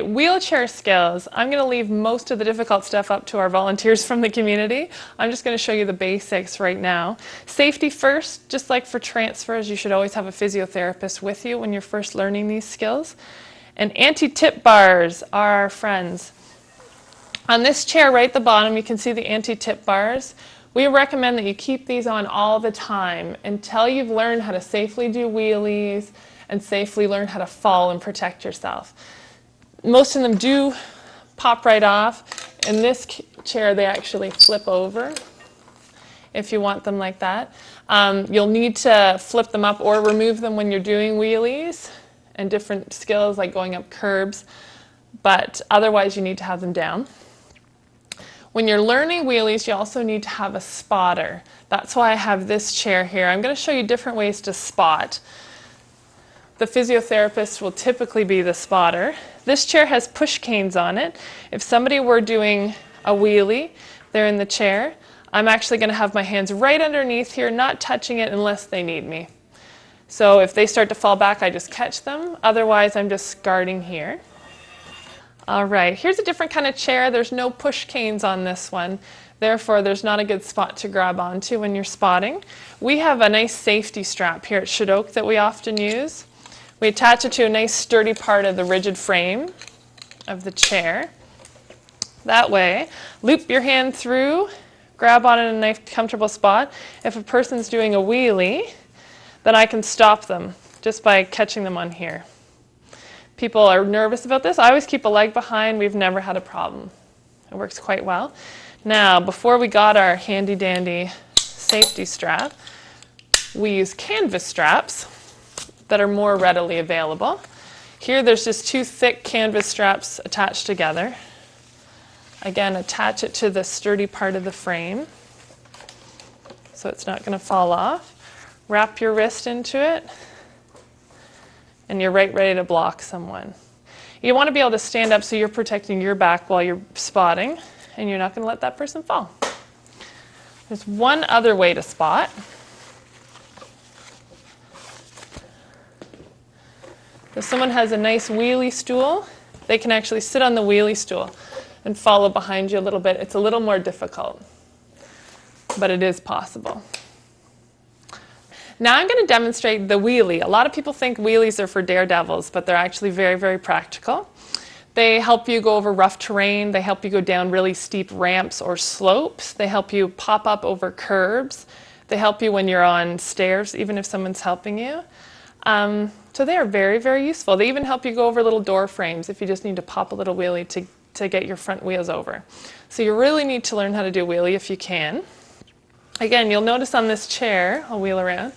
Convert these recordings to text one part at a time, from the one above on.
Wheelchair skills. I'm going to leave most of the difficult stuff up to our volunteers from the community. I'm just going to show you the basics right now. Safety first, just like for transfers, you should always have a physiotherapist with you when you're first learning these skills. And anti-tip bars are our friends. On this chair right at the bottom, you can see the anti-tip bars. We recommend that you keep these on all the time until you've learned how to safely do wheelies and safely learn how to fall and protect yourself. Most of them do pop right off. In this chair, they actually flip over if you want them like that. You'll need to flip them up or remove them when you're doing wheelies and different skills like going up curbs, but otherwise you need to have them down. When you're learning wheelies, you also need to have a spotter. That's why I have this chair here. I'm going to show you different ways to spot. The physiotherapist will typically be the spotter. This chair has push canes on it. If somebody were doing a wheelie, they're in the chair. I'm actually going to have my hands right underneath here, not touching it unless they need me. So if they start to fall back, I just catch them. Otherwise, I'm just guarding here. All right, here's a different kind of chair. There's no push canes on this one. Therefore, there's not a good spot to grab onto when you're spotting. We have a nice safety strap here at Shadoke that we often use. We attach it to a nice sturdy part of the rigid frame of the chair. That way, loop your hand through, grab on it in a nice comfortable spot. If a person's doing a wheelie, then I can stop them just by catching them on here. People are nervous about this. I always keep a leg behind. We've never had a problem. It works quite well. Now, before we got our handy dandy safety strap, we use canvas straps that are more readily available. Here there's just two thick canvas straps attached together. Again, attach it to the sturdy part of the frame so it's not going to fall off. Wrap your wrist into it and you're right ready to block someone. You want to be able to stand up so you're protecting your back while you're spotting and you're not going to let that person fall. There's one other way to spot. If someone has a nice wheelie stool, they can actually sit on the wheelie stool and follow behind you a little bit. It's a little more difficult, but it is possible. Now I'm going to demonstrate the wheelie. A lot of people think wheelies are for daredevils, but they're actually very, very practical. They help you go over rough terrain. They help you go down really steep ramps or slopes. They help you pop up over curbs. They help you when you're on stairs, even if someone's helping you. So they are very, very useful. They even help you go over little door frames if you just need to pop a little wheelie to get your front wheels over. So you really need to learn how to do a wheelie if you can. Again, you'll notice on this chair, I'll wheel around,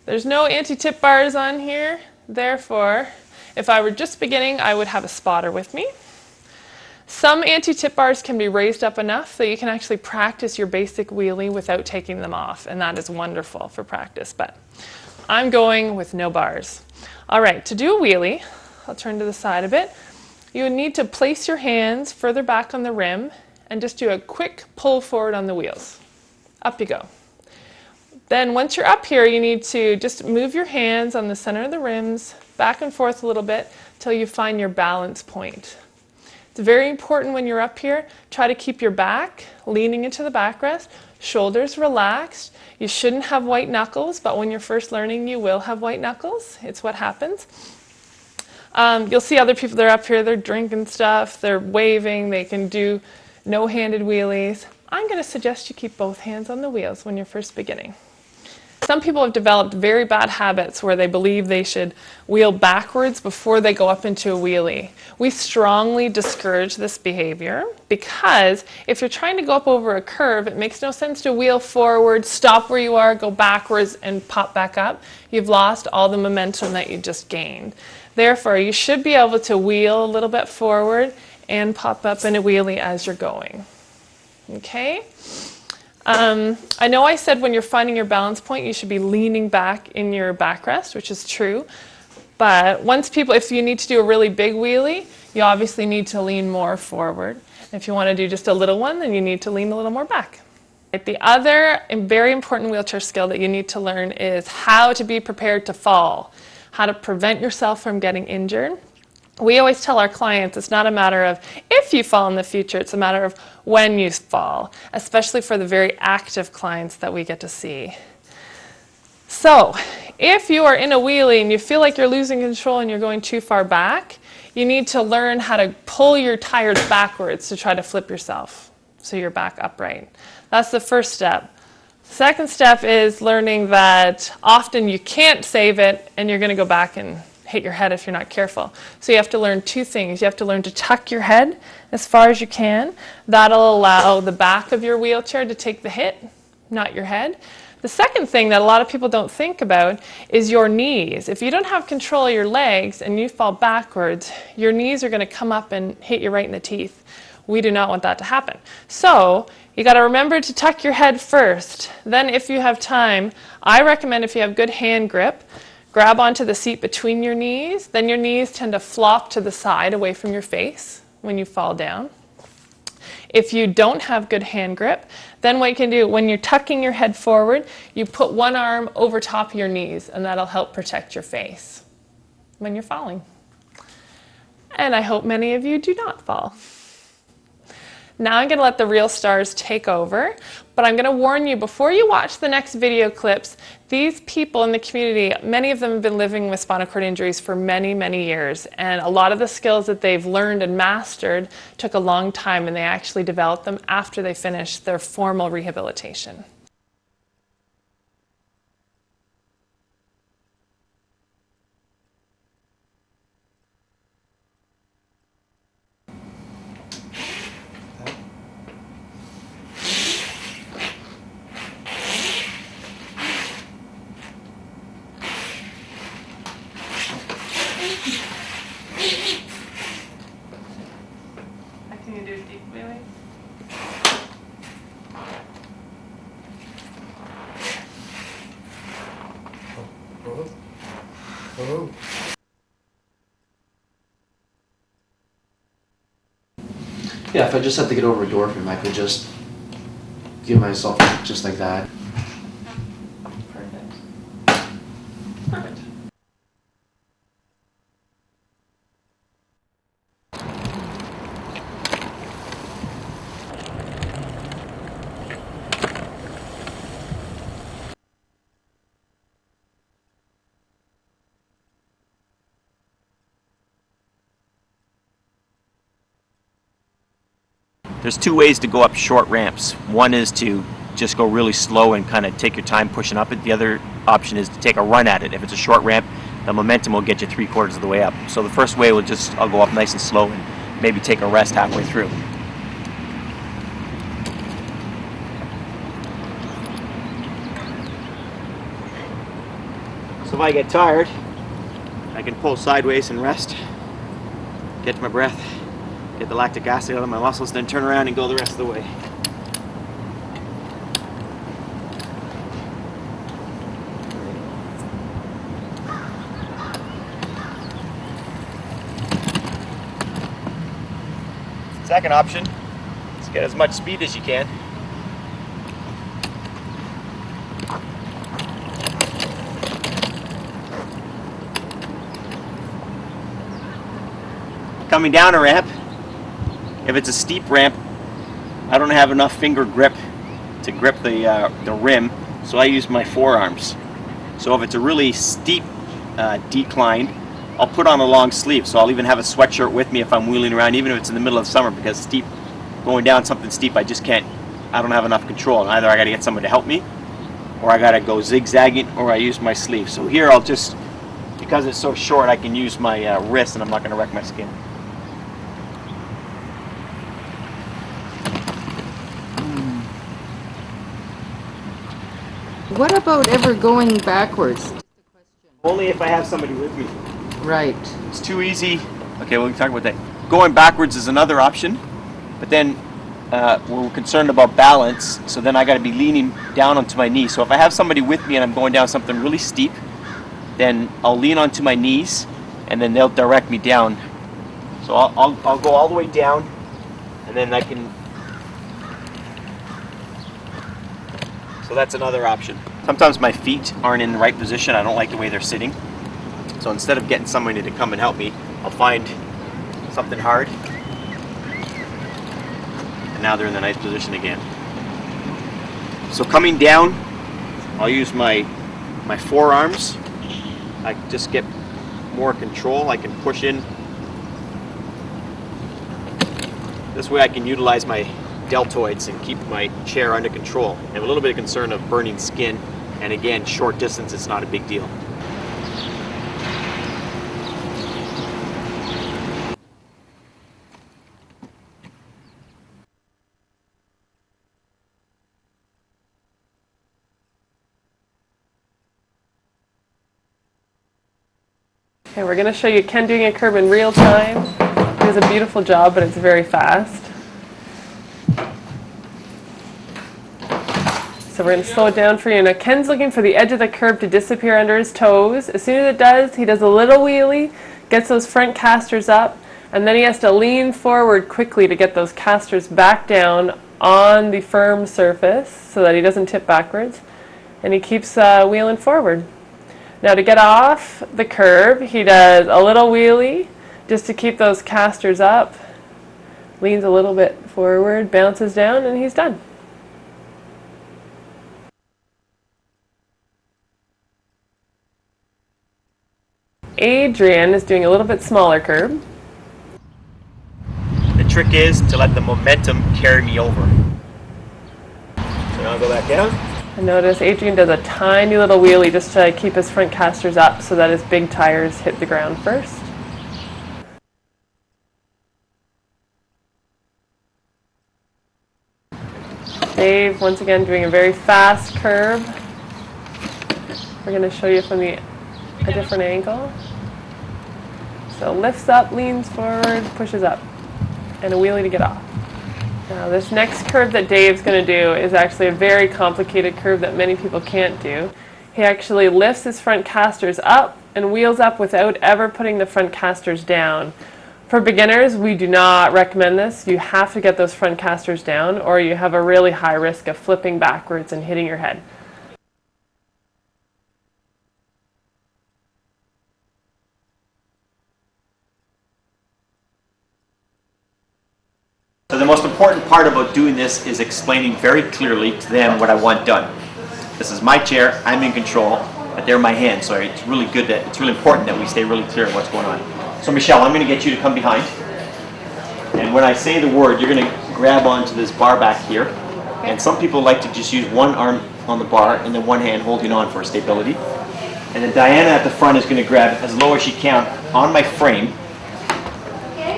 there's no anti-tip bars on here. Therefore, if I were just beginning, I would have a spotter with me. Some anti-tip bars can be raised up enough that you can actually practice your basic wheelie without taking them off, and that is wonderful for practice, but I'm going with no bars. All right, to do a wheelie, I'll turn to the side a bit. You would need to place your hands further back on the rim and just do a quick pull forward on the wheels. Up you go. Then once you're up here, you need to just move your hands on the center of the rims, back and forth a little bit till you find your balance point. It's very important when you're up here, try to keep your back leaning into the backrest, shoulders relaxed. You shouldn't have white knuckles, but when you're first learning, you will have white knuckles. It's what happens. You'll see other people that are up here, they're drinking stuff, they're waving, they can do no-handed wheelies. I'm going to suggest you keep both hands on the wheels when you're first beginning. Some people have developed very bad habits where they believe they should wheel backwards before they go up into a wheelie. We strongly discourage this behavior because if you're trying to go up over a curve, it makes no sense to wheel forward, stop where you are, go backwards, and pop back up. You've lost all the momentum that you just gained. Therefore, you should be able to wheel a little bit forward and pop up in a wheelie as you're going. Okay? I know I said when you're finding your balance point, you should be leaning back in your backrest, which is true. But if you need to do a really big wheelie, you obviously need to lean more forward. If you want to do just a little one, then you need to lean a little more back. The other very important wheelchair skill that you need to learn is how to be prepared to fall, how to prevent yourself from getting injured. We always tell our clients it's not a matter of if you fall in the future, it's a matter of when you fall, especially for the very active clients that we get to see. So, if you are in a wheelie and you feel like you're losing control and you're going too far back, you need to learn how to pull your tires backwards to try to flip yourself so you're back upright. That's the first step. The second step is learning that often you can't save it and you're going to go back and hit your head if you're not careful. So you have to learn two things. You have to learn to tuck your head as far as you can. That'll allow the back of your wheelchair to take the hit, not your head. The second thing that a lot of people don't think about is your knees. If you don't have control of your legs and you fall backwards, your knees are going to come up and hit you right in the teeth. We do not want that to happen. So you got to remember to tuck your head first. Then if you have time, I recommend if you have good hand grip, grab onto the seat between your knees. Then your knees tend to flop to the side away from your face when you fall down. If you don't have good hand grip, then what you can do, when you're tucking your head forward, you put one arm over top of your knees, and that'll help protect your face when you're falling. And I hope many of you do not fall. Now I'm going to let the real stars take over, but I'm going to warn you before you watch the next video clips, these people in the community, many of them have been living with spinal cord injuries for many, many years, and a lot of the skills that they've learned and mastered took a long time, and they actually developed them after they finished their formal rehabilitation. Can you do a deep wheelie? Oh. Yeah, if I just had to get over a door frame, I could just give myself just like that. Perfect. Perfect. There's two ways to go up short ramps. One is to just go really slow and kind of take your time pushing up it. The other option is to take a run at it. If it's a short ramp, the momentum will get you 3/4 of the way up. So the first way I'll go up nice and slow and maybe take a rest halfway through. So if I get tired, I can pull sideways and rest, get to my breath, get the lactic acid out of my muscles, then turn around and go the rest of the way. Second option is get as much speed as you can. Coming down a ramp, if it's a steep ramp, I don't have enough finger grip to grip the rim, so I use my forearms. So if it's a really steep decline, I'll put on a long sleeve. So I'll even have a sweatshirt with me if I'm wheeling around, even if it's in the middle of summer, because going down something steep, I don't have enough control. And either I gotta get someone to help me, or I gotta go zigzagging, or I use my sleeve. So here I'll just, because it's so short, I can use my wrist and I'm not gonna wreck my skin. What about ever going backwards? Only if I have somebody with me. Right. It's too easy. Okay, we can talk about that. Going backwards is another option, but then we're concerned about balance, so then I got to be leaning down onto my knees. So if I have somebody with me and I'm going down something really steep, then I'll lean onto my knees, and then they'll direct me down. So I'll go all the way down, and then I can. So that's another option. Sometimes my feet aren't in the right position. I don't like the way they're sitting. So instead of getting somebody to come and help me, I'll find something hard. And now they're in the nice position again. So coming down, I'll use my forearms. I just get more control. I can push in. This way I can utilize my deltoids and keep my chair under control. I have a little bit of concern of burning skin, and again, short distance, it's not a big deal. Okay, we're going to show you Ken doing a curb in real time. He does a beautiful job, but it's very fast. So we're going to slow it down for you. Now Ken's looking for the edge of the curb to disappear under his toes. As soon as it does, he does a little wheelie, gets those front casters up, and then he has to lean forward quickly to get those casters back down on the firm surface so that he doesn't tip backwards. And he keeps wheeling forward. Now to get off the curb, he does a little wheelie just to keep those casters up, leans a little bit forward, bounces down, and he's done. Adrian is doing a little bit smaller curb. The trick is to let the momentum carry me over. So now I'll go back down. And notice Adrian does a tiny little wheelie just to keep his front casters up so that his big tires hit the ground first. Dave, once again, doing a very fast curb. We're going to show you from a different angle. So lifts up, leans forward, pushes up, and a wheelie to get off. Now this next curve that Dave's going to do is actually a very complicated curve that many people can't do. He actually lifts his front casters up and wheels up without ever putting the front casters down. For beginners, we do not recommend this. You have to get those front casters down or you have a really high risk of flipping backwards and hitting your head. So the most important part about doing this is explaining very clearly to them what I want done. This is my chair, I'm in control, but they're my hands, so it's really important that we stay really clear on what's going on. So Michelle, I'm going to get you to come behind, and when I say the word, you're going to grab onto this bar back here, and some people like to just use one arm on the bar and then one hand holding on for stability. And then Diana at the front is going to grab as low as she can on my frame.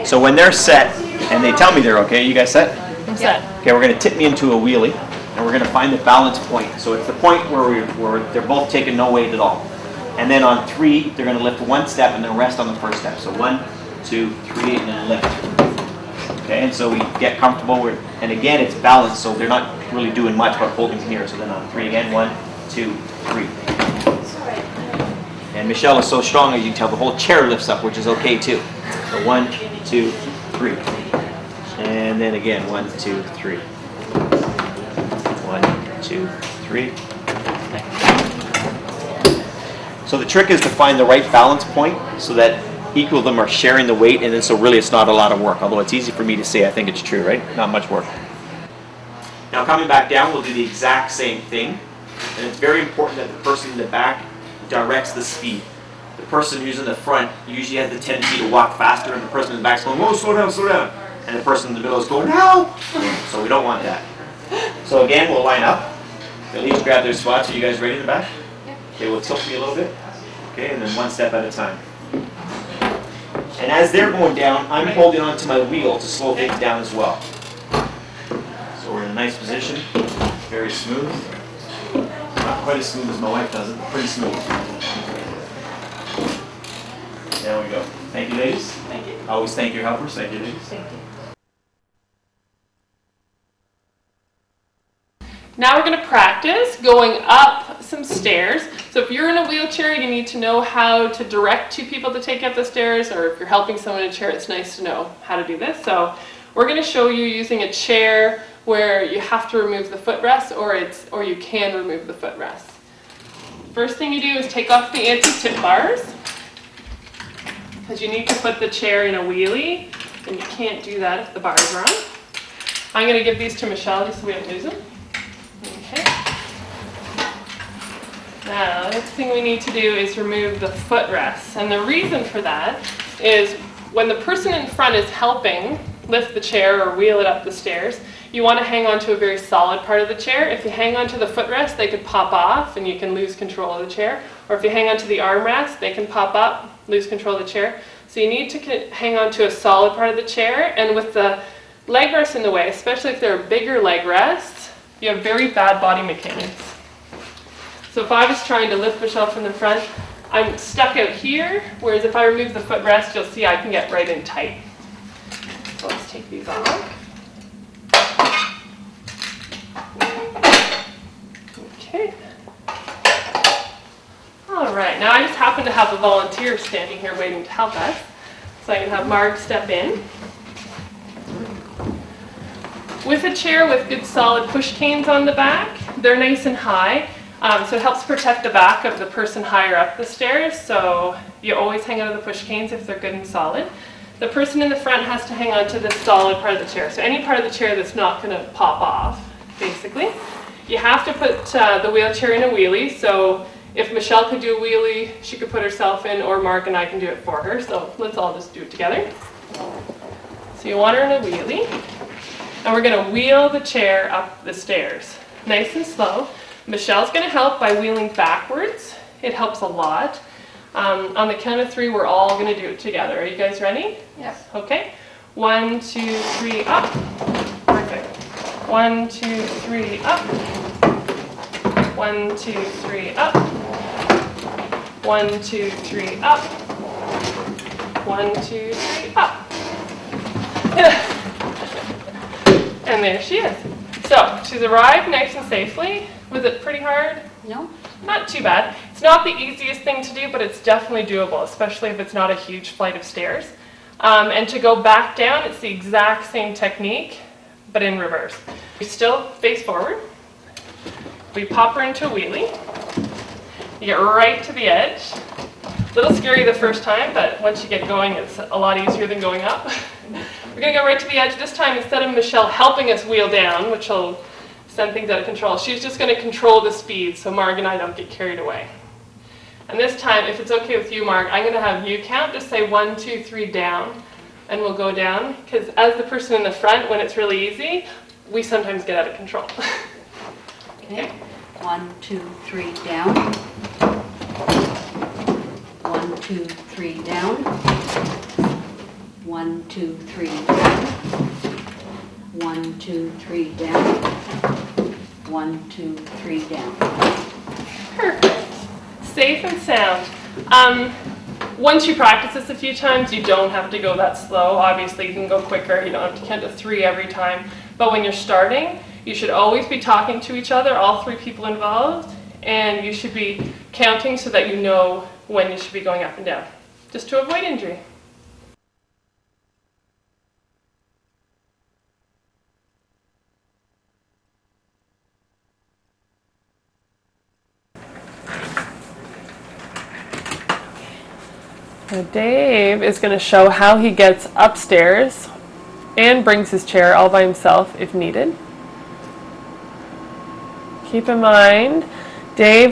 So when they're set, and they tell me they're okay, you guys set? I'm set. Okay, we're going to tip me into a wheelie, and we're going to find the balance point. So it's the point where they're both taking no weight at all. And then on 3, they're going to lift one step and then rest on the first step. So 1, 2, 3, and then lift. Okay, and so we get comfortable with, and again, it's balanced, so they're not really doing much but holding here. So then on 3 again, 1, 2, 3. And Michelle is so strong, as you can tell, the whole chair lifts up, which is okay too. So 1, 2, 3. And then again, 1, 2, 3. 1, 2, 3. So the trick is to find the right balance point so that equal of them are sharing the weight, and then so really it's not a lot of work. Although it's easy for me to say, I think it's true, right? Not much work. Now coming back down, we'll do the exact same thing. And it's very important that the person in the back directs the speed. The person who's in the front usually has the tendency to walk faster, and the person in the back is going, whoa, slow down, slow down. And the person in the middle is going, no! So we don't want that. So again, we'll line up. They'll each grab their spots. Are you guys ready in the back? Okay, we'll tilt me a little bit. Okay, and then one step at a time. And as they're going down, I'm holding onto my wheel to slow things down as well. So we're in a nice position, very smooth. Not quite as smooth as my wife does it, but pretty smooth. There we go. Thank you, ladies. Thank you. Always thank your helpers. Thank you, ladies. Thank you. Now we're going to practice going up some stairs. So if you're in a wheelchair, you need to know how to direct 2 people to take up the stairs, or if you're helping someone in a chair, it's nice to know how to do this. So we're going to show you using a chair where you have to remove the footrest, or you can remove the footrest. First thing you do is take off the anti-tip bars, because you need to put the chair in a wheelie. and you can't do that if the bars are on. I'm going to give these to Michelle just so we don't lose them. Okay. Now, the next thing we need to do is remove the footrests. And the reason for that is when the person in front is helping lift the chair or wheel it up the stairs, you want to hang on to a very solid part of the chair. If you hang on to the footrest, they could pop off and you can lose control of the chair. Or if you hang on to the armrest, they can pop up, lose control of the chair. So you need to hang on to a solid part of the chair, and with the leg rests in the way, especially if they're bigger leg rests, you have very bad body mechanics. So if I was trying to lift Michelle from the front, I'm stuck out here, whereas if I remove the footrest, you'll see I can get right in tight. So let's take these off. Okay. All right, now I just happen to have a volunteer standing here waiting to help us. So I can have Marg step in. With a chair with good solid push canes on the back, they're nice and high, so it helps protect the back of the person higher up the stairs, so you always hang out of the push canes if they're good and solid. The person in the front has to hang on to this solid part of the chair, so any part of the chair that's not going to pop off, basically. You have to put the wheelchair in a wheelie, so if Michelle could do a wheelie, she could put herself in, or Mark and I can do it for her, so let's all just do it together. So you want her in a wheelie. And we're going to wheel the chair up the stairs, nice and slow. Michelle's going to help by wheeling backwards. It helps a lot. On the count of 3, we're all going to do it together. Are you guys ready? Yes. Okay. 1, 2, 3, up. Perfect. 1, 2, 3, up. 1, 2, 3, up. 1, 2, 3, up. 1, 2, 3, up. And there she is. So she's arrived nice and safely. Was it pretty hard? No. Not too bad. It's not the easiest thing to do, but it's definitely doable, especially if it's not a huge flight of stairs. And to go back down, it's the exact same technique, but in reverse. We still face forward. We pop her into a wheelie. You get right to the edge. A little scary the first time, but once you get going, it's a lot easier than going up. We're going to go right to the edge. This time, instead of Michelle helping us wheel down, which will send things out of control, she's just going to control the speed so Marg and I don't get carried away. And this time, if it's okay with you, Marg, I'm going to have you count. Just say 1, 2, 3 down, and we'll go down. Because as the person in the front, when it's really easy, we sometimes get out of control. Okay. 1, 2, 3 down. 1, 2, 3 down. 1, 2, 3 down. 1, 2, 3 down. 1, 2, 3 down. Perfect. Safe and sound. Once you practice this a few times, you don't have to go that slow. Obviously, you can go quicker. You don't have to count to 3 every time. But when you're starting, you should always be talking to each other, all 3 people involved, and you should be counting so that you know when you should be going up and down, just to avoid injury. Now Dave is going to show how he gets upstairs and brings his chair all by himself if needed. Keep in mind, Dave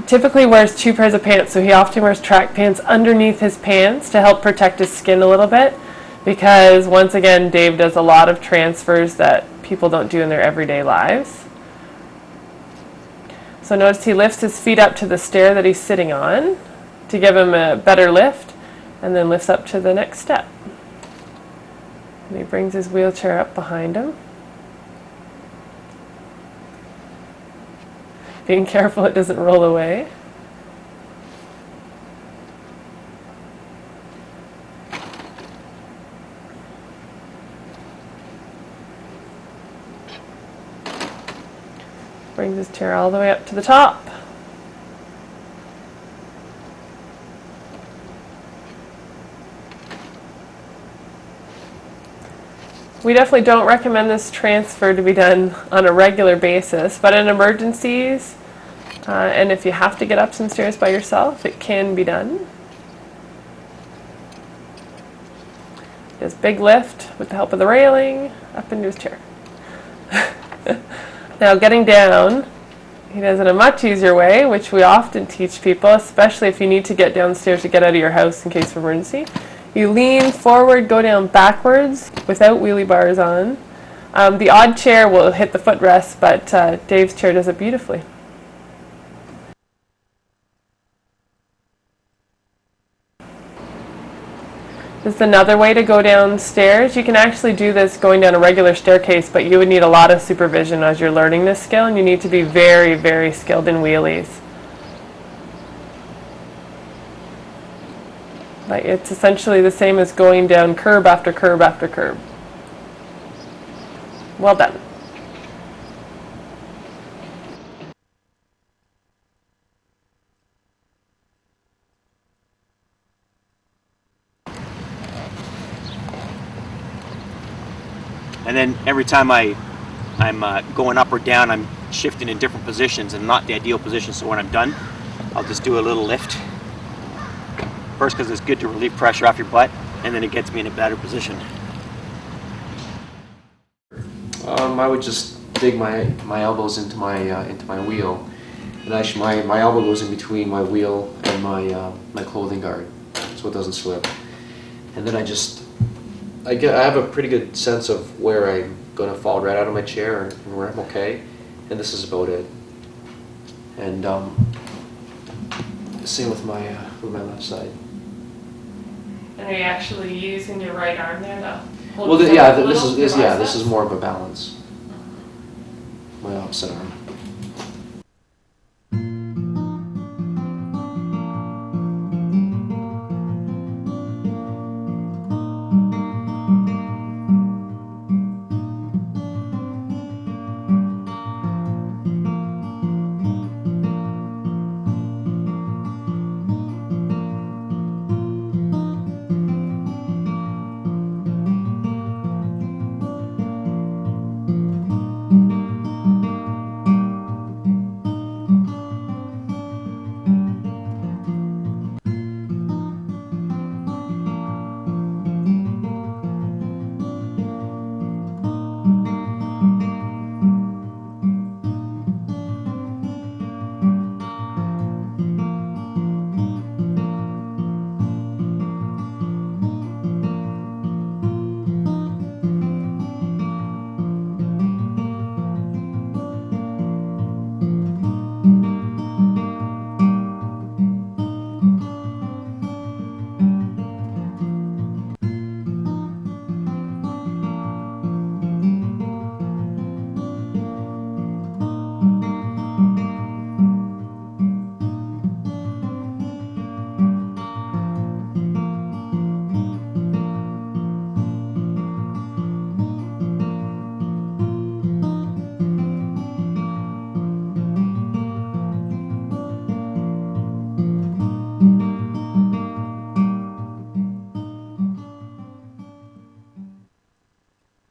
typically wears 2 pairs of pants, so he often wears track pants underneath his pants to help protect his skin a little bit, because once again, Dave does a lot of transfers that people don't do in their everyday lives. So notice he lifts his feet up to the stair that he's sitting on to give him a better lift, and then lifts up to the next step. And he brings his wheelchair up behind him. Being careful it doesn't roll away. Brings his chair all the way up to the top. We definitely don't recommend this transfer to be done on a regular basis, but in emergencies, and if you have to get up some stairs by yourself, it can be done. Does big lift with the help of the railing up into his chair. Now getting down, he does it a much easier way, which we often teach people, especially if you need to get downstairs to get out of your house in case of emergency. You lean forward, go down backwards without wheelie bars on. The odd chair will hit the footrest, but Dave's chair does it beautifully. This is another way to go downstairs. You can actually do this going down a regular staircase, but you would need a lot of supervision as you're learning this skill, and you need to be very, very skilled in wheelies. Like, it's essentially the same as going down curb after curb after curb. Well done. And then every time I'm going up or down, I'm shifting in different positions and not the ideal position. So when I'm done, I'll just do a little lift. First, because it's good to relieve pressure off your butt, and then it gets me in a better position. I would just dig my elbows into my wheel, and actually my elbow goes in between my wheel and my clothing guard, so it doesn't slip. And then I have a pretty good sense of where I'm going to fall right out of my chair and where I'm okay, and this is about it. And same with my left side. And are you actually using your right arm there to hold Well, yourself yeah, a little this through is biceps? more of a balance. My opposite arm.